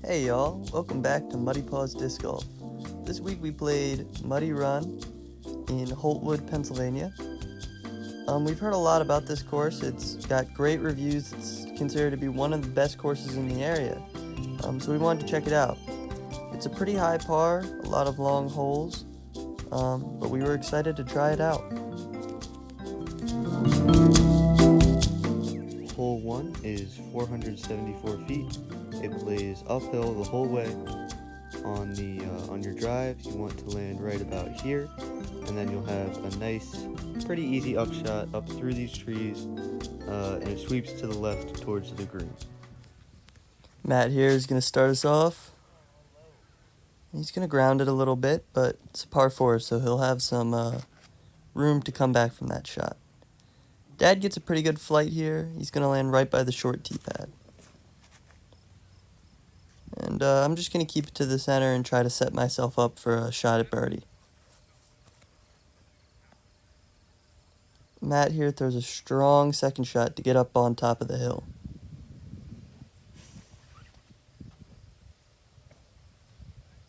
Hey y'all, welcome back to Muddy Paws Disc Golf. This week we played Muddy Run in Holtwood, Pennsylvania. We've heard a lot about this course. It's got great reviews. It's considered to be one of the best courses in the area. So we wanted to check it out. It's a pretty high par, a lot of long holes, but we were excited to try it out. Hole 1 is 474 feet. It plays uphill the whole way. On your drive, you want to land right about here, and then you'll have a nice, pretty easy upshot up through these trees, and it sweeps to the left towards the green. Matt here is going to start us off. He's going to ground it a little bit, but it's a par 4, so he'll have some room to come back from that shot. Dad gets a pretty good flight here. He's going to land right by the short tee pad. And I'm just going to keep it to the center and try to set myself up for a shot at birdie. Matt here throws a strong second shot to get up on top of the hill.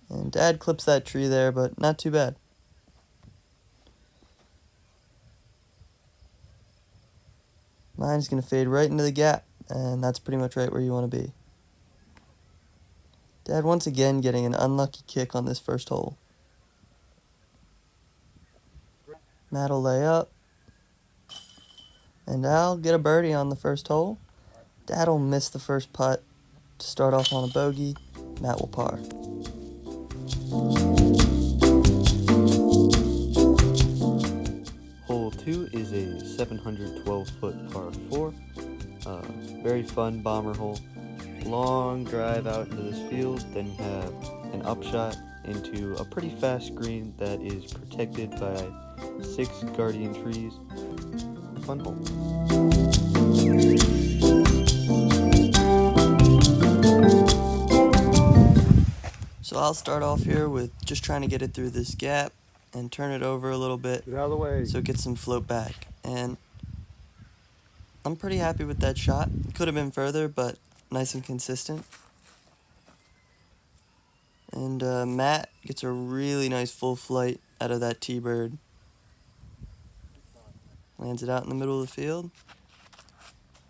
And Dad clips that tree there, but not too bad. Mine's going to fade right into the gap, and that's pretty much right where you want to be. Dad once again getting an unlucky kick on this first hole. Matt will lay up. And I'll get a birdie on the first hole. Dad'll miss the first putt to start off on a bogey. Matt will par. Hole 2 is a 712-foot par 4. Very fun bomber hole. Long drive out into this field, then you have an upshot into a pretty fast green that is protected by 6 guardian trees. Fun hole. So I'll start off here with just trying to get it through this gap and turn it over a little bit Get out of the way. so it gets some float back. And I'm pretty happy with that shot. Could have been further, but nice and consistent. And Matt gets a really nice full flight out of that T-bird. Lands it out in the middle of the field.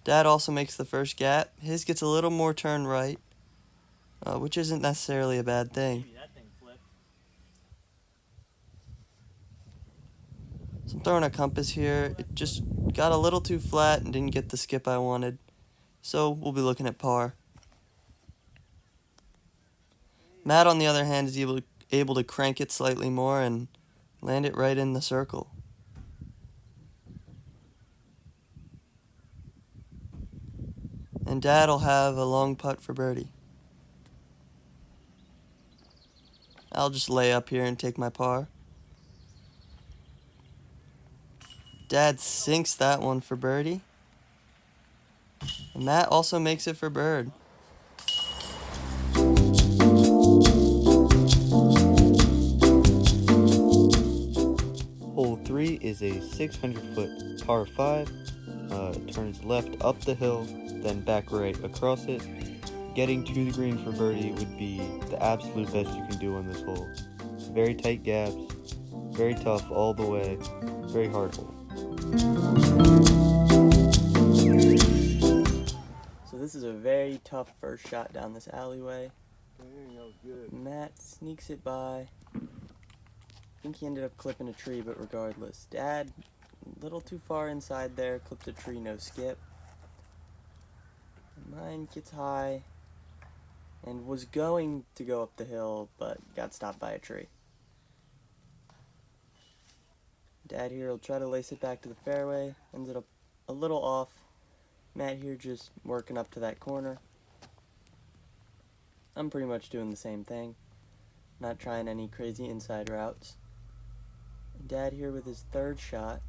Dad also makes the first gap. His gets a little more turn right, which isn't necessarily a bad thing. So I'm throwing a compass here. It just got a little too flat and didn't get the skip I wanted. So we'll be looking at par. Matt, on the other hand, is able to crank it slightly more and land it right in the circle. And Dad'll have a long putt for birdie. I'll just lay up here and take my par. Dad sinks that one for birdie. And Matt also makes it for bird. Hole 3 is a 600-foot par 5. Turns left up the hill, then back right across it. Getting to the green for birdie would be the absolute best you can do on this hole. Very tight gaps, very tough all the way, very hard hole. So this is a very tough first shot down this alleyway. Dang, that was good. Matt sneaks it by. I think he ended up clipping a tree, but regardless. Dad, a little too far inside there, clipped a tree, no skip. Mine gets high and was going to go up the hill, but got stopped by a tree. Dad here will try to lace it back to the fairway, ended up a little off. Matt here just working up to that corner. I'm pretty much doing the same thing, not trying any crazy inside routes. Dad here with his third shot,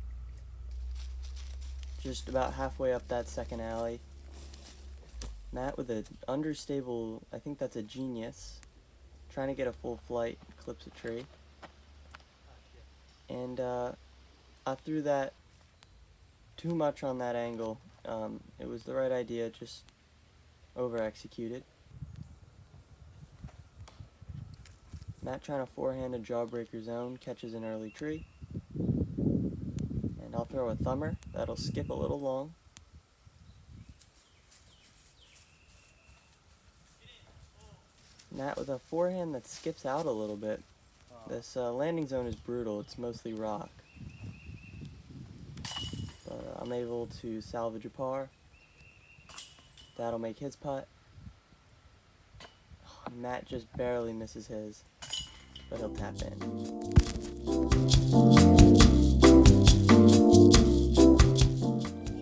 just about halfway up that second alley. Matt with an understable, I think that's a Genius, trying to get a full flight, clips a tree. And I threw that too much on that angle. It was the right idea, just over executed. Matt trying to forehand a jawbreaker zone, catches an early tree. And I'll throw a thumber. That'll skip a little long. Matt with a forehand that skips out a little bit. This landing zone is brutal. It's mostly rock. But I'm able to salvage a par. That'll make his putt. Matt just barely misses his, but he'll tap in.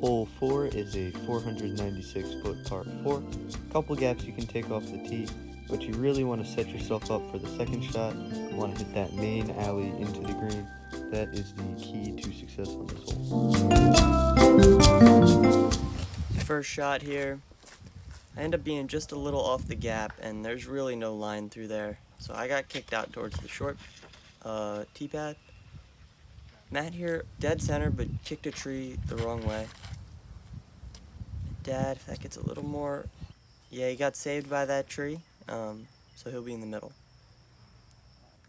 Hole 4 is a 496-foot par 4. Couple gaps you can take off the tee, but you really want to set yourself up for the second shot. You want to hit that main alley into the green. That is the key to success on this hole. First shot here. I end up being just a little off the gap, and there's really no line through there. So I got kicked out towards the short tee pad. Matt here, dead center, but kicked a tree the wrong way. Dad, if that gets a little more... Yeah, he got saved by that tree, so he'll be in the middle.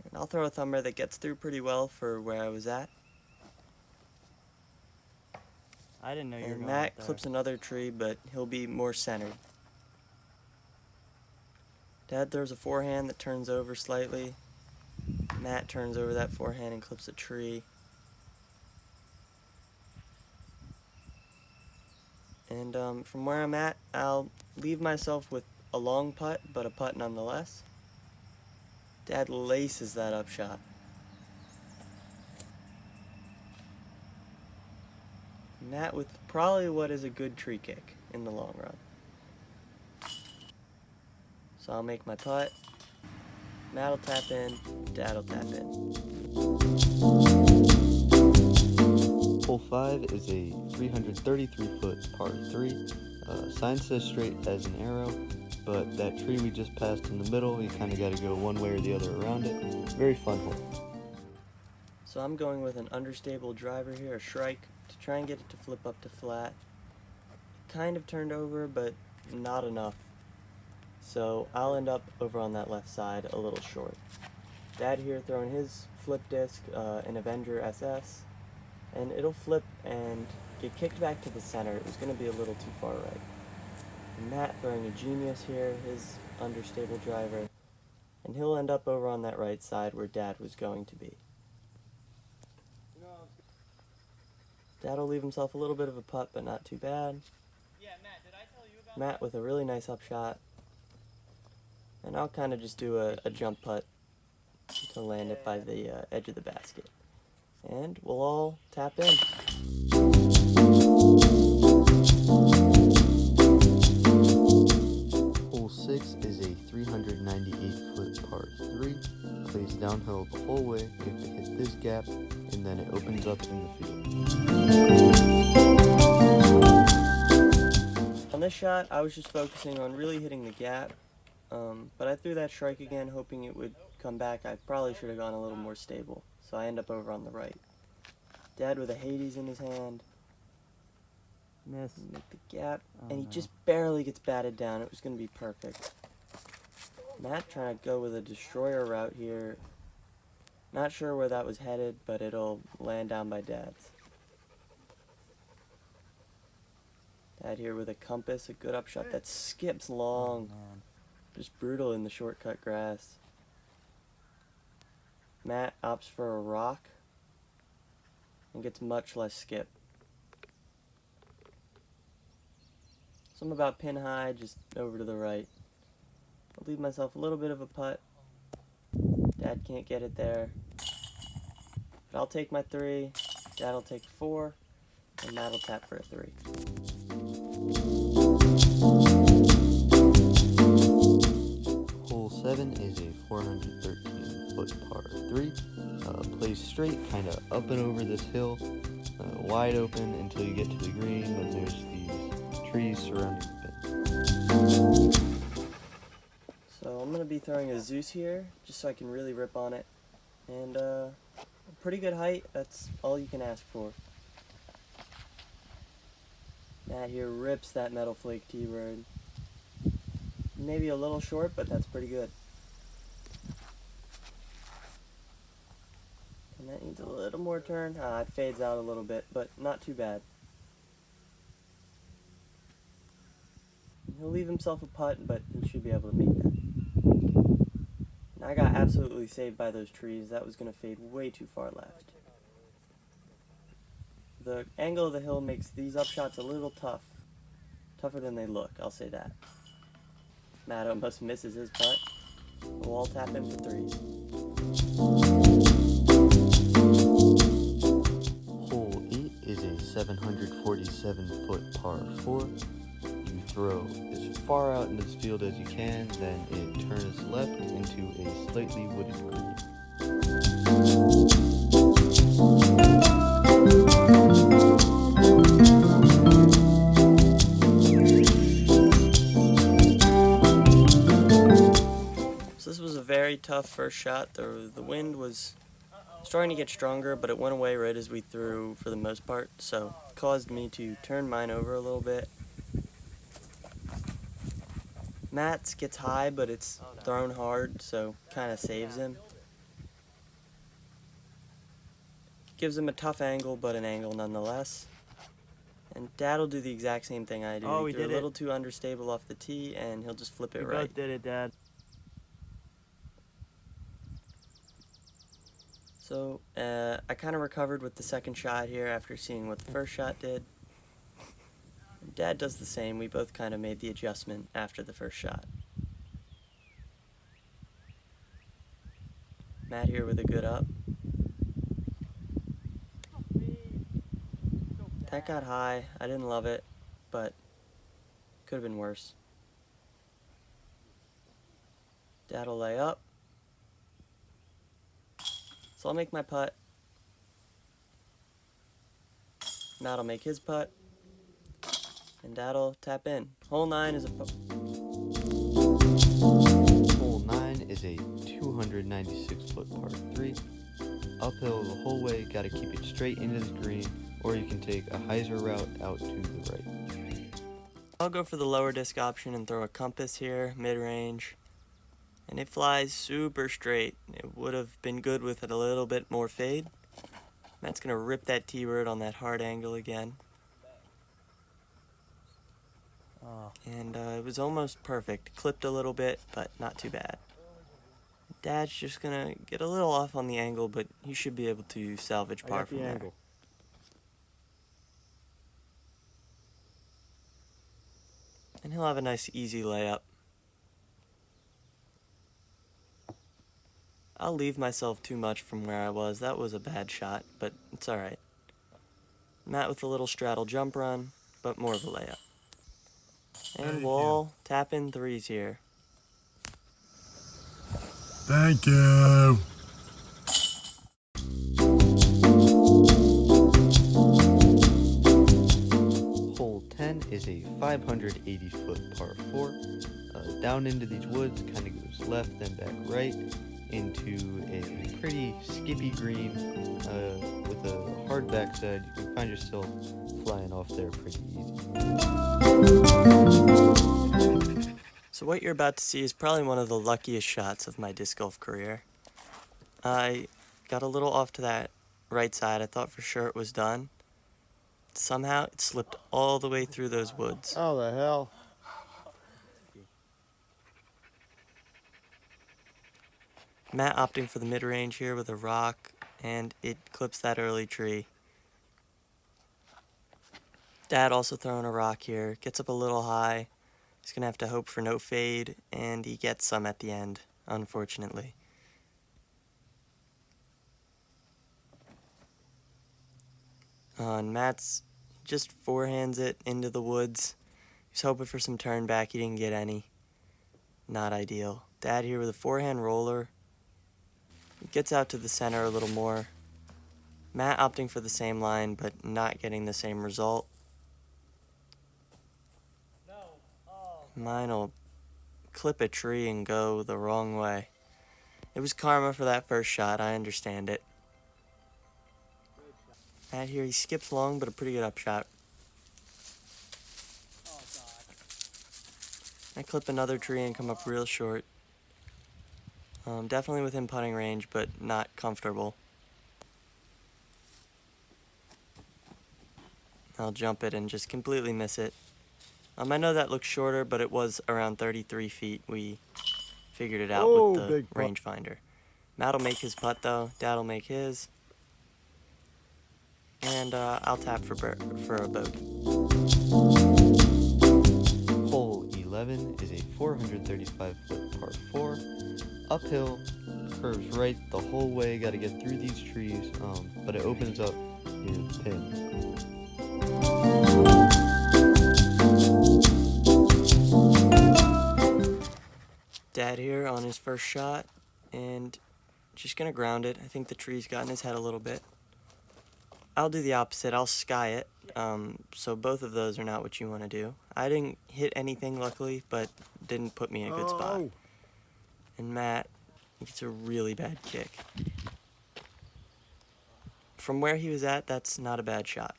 And I'll throw a thumber that gets through pretty well for where I was at. I didn't know you were And going Matt up there. clips another tree, but he'll be more centered. Dad throws a forehand that turns over slightly. Matt turns over that forehand and clips a tree. And from where I'm at, I'll leave myself with a long putt, but a putt nonetheless. Dad laces that upshot. Matt with probably what is a good tree kick in the long run. So I'll make my putt. Matt will tap in, Dad will tap in. Hole 5 is a 333-foot par 3. Sign says straight as an arrow, but that tree we just passed in the middle, you kind of got to go one way or the other around it. Very fun hole. So I'm going with an understable driver here, a shrike, to try and get it to flip up to flat. It kind of turned over, but not enough. So I'll end up over on that left side a little short. Dad here throwing his flip disc, an Avenger SS, and it'll flip and get kicked back to the center. It was going to be a little too far right. And Matt throwing a Genius here, his understable driver, and he'll end up over on that right side where Dad was going to be. Dad'll leave himself a little bit of a putt, but not too bad. Yeah, Matt, did I tell you about Matt with a really nice upshot. And I'll kind of just do a jump putt to land it by the edge of the basket. And we'll all tap in. Hole 6 is a 398-foot par 3. Plays downhill the whole way. You have to hit this gap, and then it opens up in the field. On this shot, I was just focusing on really hitting the gap. But I threw that strike again, hoping it would come back. I probably should have gone a little more stable. So I end up over on the right. Dad with a Hades in his hand. Miss. Make the gap, Oh, and he no. just barely gets batted down. It was going to be perfect. Matt trying to go with a destroyer route here. Not sure where that was headed, but it'll land down by Dad's. Dad here with a compass, a good upshot that skips long. Oh, man. Just brutal in the shortcut grass. Matt opts for a rock and gets much less skip. Some about pin high, just over to the right. I'll leave myself a little bit of a putt. Dad can't get it there. But I'll take my 3. Dad'll take 4. And Matt'll tap for a 3. Hole 7 is a 413-foot par 3. Plays straight, kind of up and over this hill, wide open until you get to the green when there's these trees surrounding the pin. So I'm going to be throwing a Zeus here, just so I can really rip on it. And a pretty good height, that's all you can ask for. Matt here rips that Metal Flake T-Bird. Maybe a little short, but that's pretty good. And that needs a little more turn. It fades out a little bit, but not too bad. He'll leave himself a putt, but he should be able to make that. And I got absolutely saved by those trees. That was going to fade way too far left. The angle of the hill makes these upshots a little tough. Tougher than they look, I'll say that. Matt almost misses his putt. We'll all tap in for threes. Hole 8 is a 747-foot par 4. You throw as far out into this field as you can, then it turns left into a slightly wooded green. So this was a very tough first shot. The wind was starting to get stronger, but it went away right as we threw for the most part, so it caused me to turn mine over a little bit. Matt's gets high, but it's thrown hard, so kind of saves him. Gives him a tough angle, but an angle nonetheless. And Dad'll do the exact same thing I do. Oh, He we threw did a it. little too understable off the tee, and he'll just flip it We right. both did it, Dad. So, I kind of recovered with the second shot here after seeing what the first shot did. Dad does the same. We both kind of made the adjustment after the first shot. Matt here with a good up. That got high. I didn't love it, but could have been worse. Dad'll lay up. So I'll make my putt. Matt'll make his putt. And Dad'll tap in. Hole 9 is a Hole 9 is a 296-foot par 3. Uphill the whole way, gotta keep it straight into the green, or you can take a hyzer route out to the right. I'll go for the lower disc option and throw a compass here, mid-range. And it flies super straight. It would have been good with it a little bit more fade. Matt's gonna rip that T-bird on that hard angle again. Oh. And it was almost perfect. Clipped a little bit, but not too bad. Dad's just gonna get a little off on the angle, but he should be able to salvage par from there. And he'll have a nice easy layup. I'll leave myself too much from where I was. That was a bad shot, but it's alright. Matt with a little straddle jump run, but more of a layup. And we'll all tap in threes here. Thank you. Hole 10 is a 580-foot par 4. Down into these woods, kind of goes left then back right into a pretty skippy green with a hard backside. You can find yourself flying off there pretty easy. So what you're about to see is probably one of the luckiest shots of my disc golf career. I got a little off to that right side. I thought for sure it was done. Somehow it slipped all the way through those woods. Oh, the hell. Matt opting for the mid-range here with a rock, and it clips that early tree. Dad also throwing a rock here, gets up a little high. He's going to have to hope for no fade, and he gets some at the end, unfortunately. And Matt's just forehands it into the woods. He's hoping for some turn back, he didn't get any. Not ideal. Dad here with a forehand roller. Gets out to the center a little more. Matt opting for the same line, but not getting the same result. Mine'll clip a tree and go the wrong way. It was karma for that first shot, I understand it. Matt here, he skips long, but a pretty good upshot. I clip another tree and come up real short. Definitely within putting range, but not comfortable. I'll jump it and just completely miss it. I know that looks shorter, but it was around 33 feet. We figured it out with the rangefinder. Matt'll make his putt though, Dad'll make his. And I'll tap for a bogey. Hole 11 is a 435-foot par 4. Uphill, curves right the whole way, gotta get through these trees, but it opens up near the pin. Dad here on his first shot, and just gonna ground it. I think the tree's got in his head a little bit. I'll do the opposite, I'll sky it. So both of those are not what you want to do. I didn't hit anything luckily, but didn't put me in a good spot. And Matt gets a really bad kick. From where he was at, that's not a bad shot.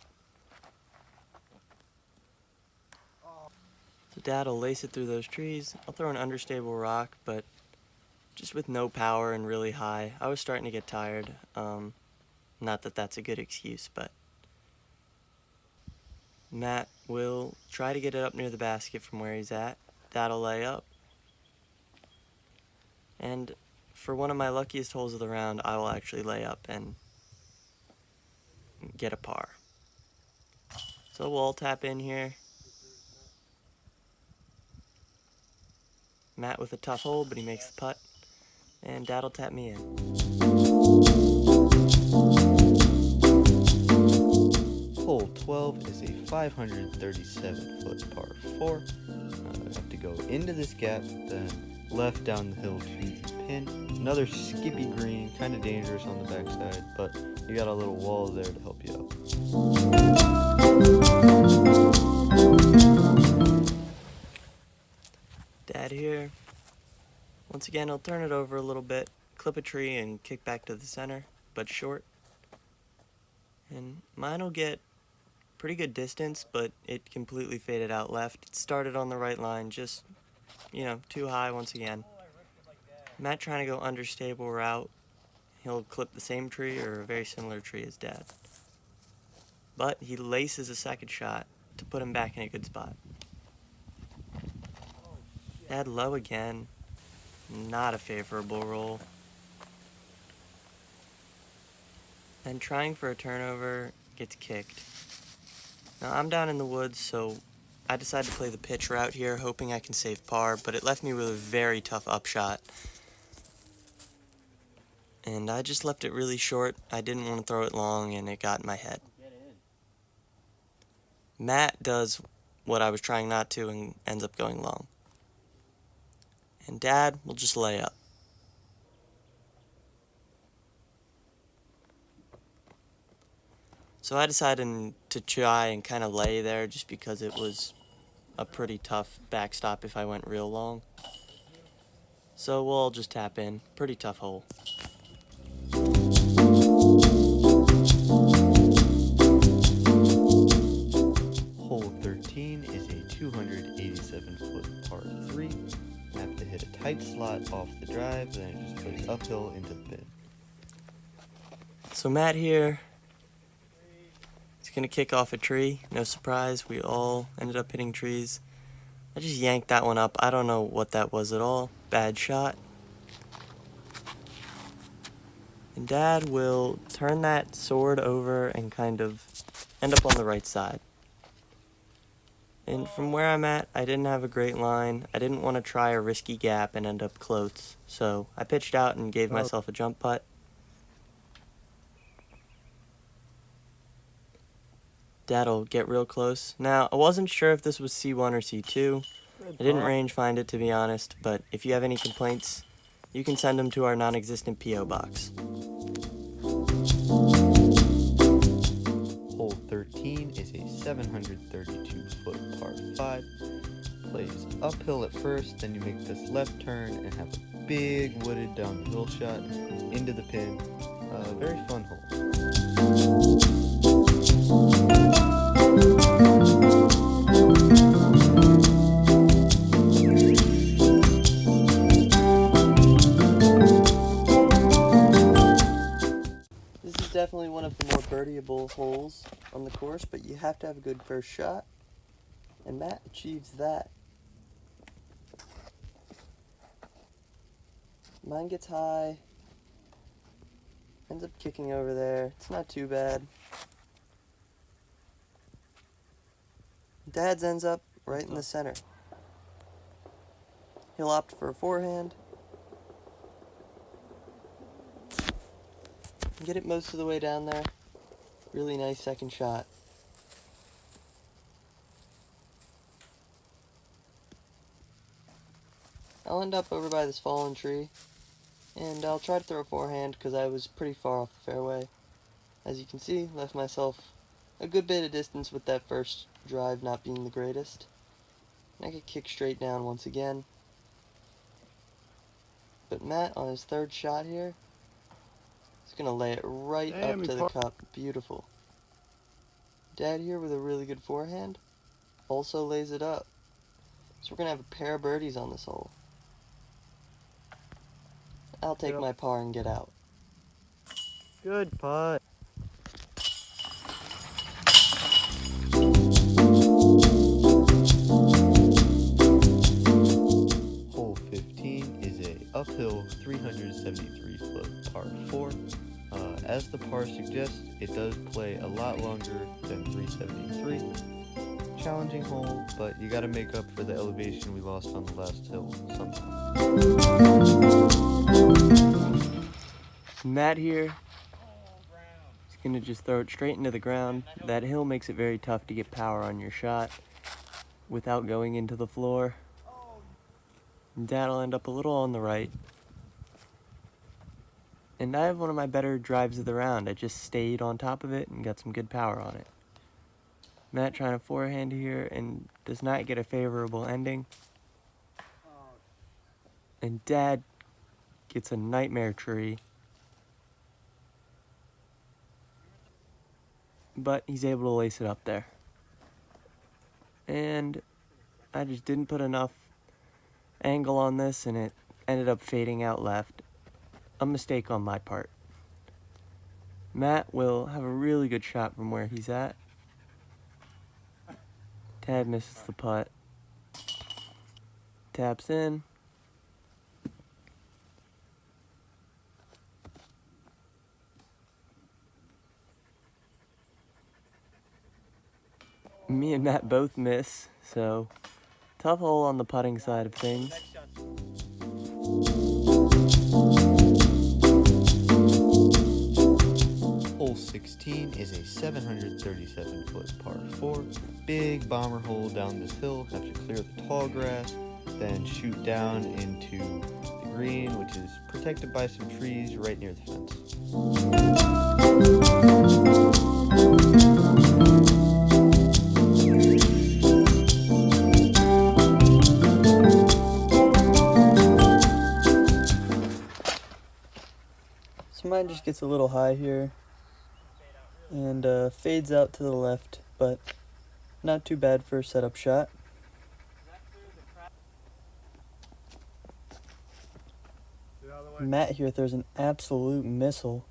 So Dad will lace it through those trees. I'll throw an understable rock, but just with no power and really high. I was starting to get tired. Not that that's a good excuse, but Matt will try to get it up near the basket from where he's at. Dad'll lay up. And for one of my luckiest holes of the round, I will actually lay up and get a par. So we'll tap in here. Matt with a tough hole, but he makes the putt. And Dad'll tap me in. Hole 12 is a 537-foot par 4. Have to go into this gap, then left down the hill to the pin. Another skippy green, kind of dangerous on the backside, but you got a little wall there to help you out. Dad here. Once again, he'll turn it over a little bit, clip a tree, and kick back to the center, but short. And mine will get pretty good distance, but it completely faded out left. It started on the right line, just, too high once again. Matt trying to go understable route. He'll clip the same tree or a very similar tree as Dad. But he laces a second shot to put him back in a good spot. Dad low again. Not a favorable roll. And trying for a turnover, gets kicked. Now I'm down in the woods, so I decided to play the pitch route here, hoping I can save par, but it left me with a very tough upshot. And I just left it really short. I didn't want to throw it long, and it got in my head. Matt does what I was trying not to and ends up going long. And Dad will just lay up. So I decided to try and kind of lay there just because it was a pretty tough backstop if I went real long. So we'll just tap in. Pretty tough hole. Hole 13 is a 287-foot par 3. Have to hit a tight slot off the drive, then it just plays uphill into the pin. So Matt here, he's gonna kick off a tree. No surprise, we all ended up hitting trees. I just yanked that one up. I don't know what that was at all. Bad shot. And Dad will turn that sword over and kind of end up on the right side. And from where I'm at, I didn't have a great line. I didn't want to try a risky gap and end up close. So I pitched out and gave myself a jump putt. Dad'll get real close. Now, I wasn't sure if this was C1 or C2. I didn't range find it, to be honest, but if you have any complaints, you can send them to our non-existent P.O. box. Hole 13 is a 732-foot par 5. Plays uphill at first, then you make this left turn and have a big wooded downhill shot into the pin. Very fun hole. This is definitely one of the more birdieable holes on the course, but you have to have a good first shot, and Matt achieves that. Mine gets high, ends up kicking over there. It's not too bad. Dad's ends up right in the center. He'll opt for a forehand. Get it most of the way down there. Really nice second shot. I'll end up over by this fallen tree, and I'll try to throw a forehand because I was pretty far off the fairway. As you can see, left myself a good bit of distance with that first drive not being the greatest. And I could kick straight down once again. But Matt, on his third shot here, is going to lay it right up to the cup. Beautiful. Dad here with a really good forehand also lays it up. So we're going to have a pair of birdies on this hole. I'll take my par and get out. Good putt. Hole 15 is a uphill 373-foot par 4. As the par suggests, it does play a lot longer than 373. Challenging hole, but you gotta make up for the elevation we lost on the last hill somehow. Matt here is going to just throw it straight into the ground. That hill makes it very tough to get power on your shot without going into the floor. Dad will end up a little on the right. And I have one of my better drives of the round. I just stayed on top of it and got some good power on it. Matt trying to forehand here and does not get a favorable ending. And Dad gets a nightmare tree. But he's able to lace it up there. And I just didn't put enough angle on this and it ended up fading out left. A mistake on my part. Matt will have a really good shot from where he's at. Tad misses the putt. Taps in. Me and Matt both miss, so tough hole on the putting side of things. Hole 16 is a 737-foot par 4. Big bomber hole down this hill. Have to clear the tall grass, then shoot down into the green, which is protected by some trees right near the fence. So mine just gets a little high here and fades out to the left, but not too bad for a setup shot. Matt here throws an absolute missile.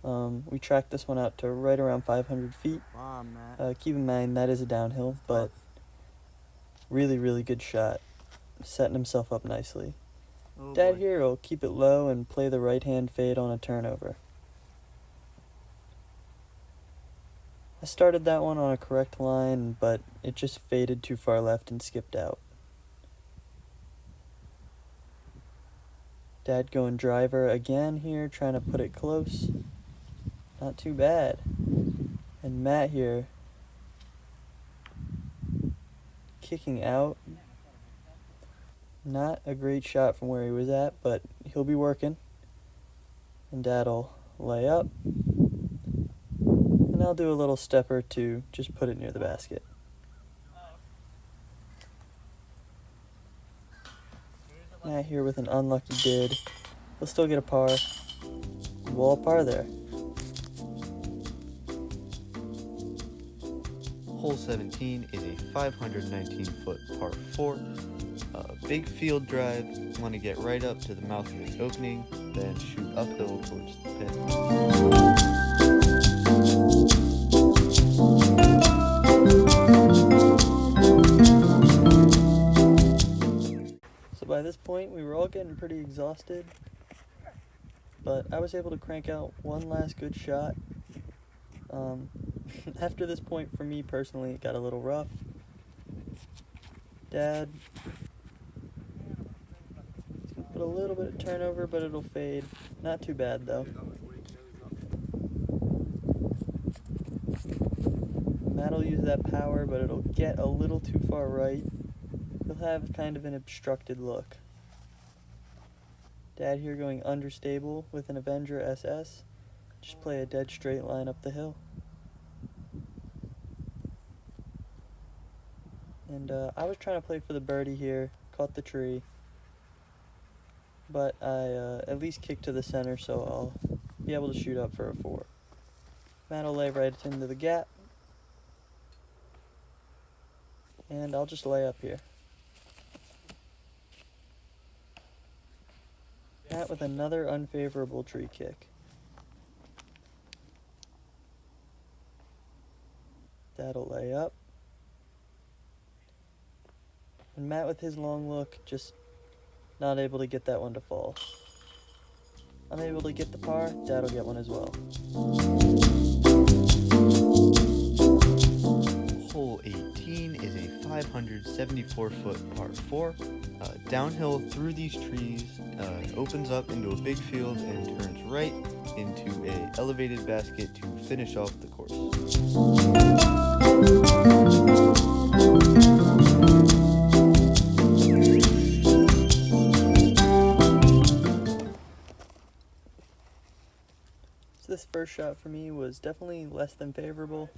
We tracked this one out to right around 500 feet. Wow, Matt. Keep in mind that is a downhill, but really, really good shot. Setting himself up nicely. Oh, Dad boy. here will keep it low and play the right-hand fade on a turnover. I started that one on a correct line, but it just faded too far left and skipped out. Dad going driver again here, trying to put it close. Not too bad. And Matt here kicking out. Not a great shot from where he was at, but he'll be working. And Dad'll lay up. And I'll do a little stepper to just put it near the basket. Matt here with an unlucky bid. He'll still get a par. Wall par there. Hole 17 is a 519-foot par 4. Big field drive. Want to get right up to the mouth of this opening, then shoot uphill towards the pin. this point, we were all getting pretty exhausted, but I was able to crank out one last good shot. After this point, for me personally, it got a little rough. Dad, it's gonna put a little bit of turnover, but it'll fade. Not too bad though. Matt'll use that power, but it'll get a little too far right. He'll have kind of an obstructed look. Dad here going understable with an Avenger SS. Just play a dead straight line up the hill. And I was trying to play for the birdie here, caught the tree, but I at least kicked to the center, so I'll be able to shoot up for a 4. Matt will lay right into the gap, and I'll just lay up here. Matt with another unfavorable tree kick. That'll lay up. And Matt with his long look, just not able to get that one to fall. Unable to get the par, Dad'll get one as well. Hole 18 is a 574-foot par 4. Downhill through these trees, opens up into a big field and turns right into a elevated basket to finish off the course. This first shot for me was definitely less than favorable.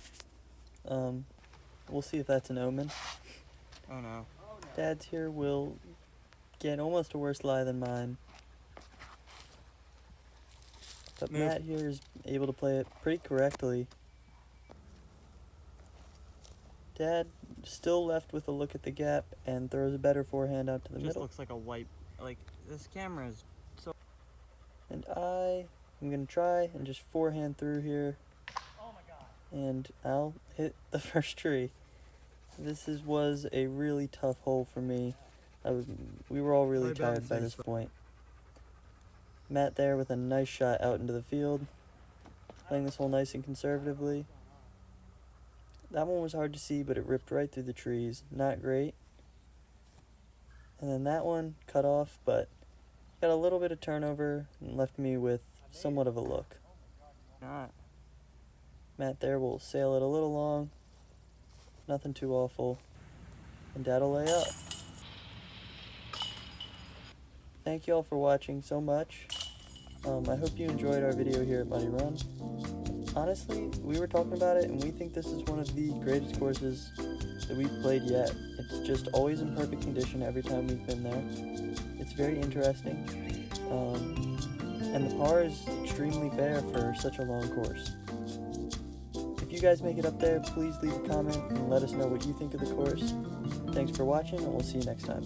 We'll see if that's an omen. Oh no. Dad's here will get almost a worse lie than mine. But Move. Matt here is able to play it pretty correctly. Dad still left with a look at the gap and throws a better forehand out to the Just middle. looks like a wipe. Like, this camera is so... And I'm going to try and just forehand through here. And I'll hit the first tree. This was a really tough hole for me. We were all really tired by this point. Matt there with a nice shot out into the field. Playing this hole nice and conservatively. That one was hard to see, but it ripped right through the trees. Not great. And then that one cut off, but got a little bit of turnover and left me with somewhat of a look. Not. Matt there will sail it a little long. Nothing too awful. And Dad'll lay up. Thank you all for watching so much. I hope you enjoyed our video here at Muddy Run. Honestly, we were talking about it and we think this is one of the greatest courses that we've played yet. It's just always in perfect condition every time we've been there. It's very interesting. And the par is extremely fair for such a long course. If you guys make it up there, please leave a comment and let us know what you think of the course. Thanks for watching, and we'll see you next time.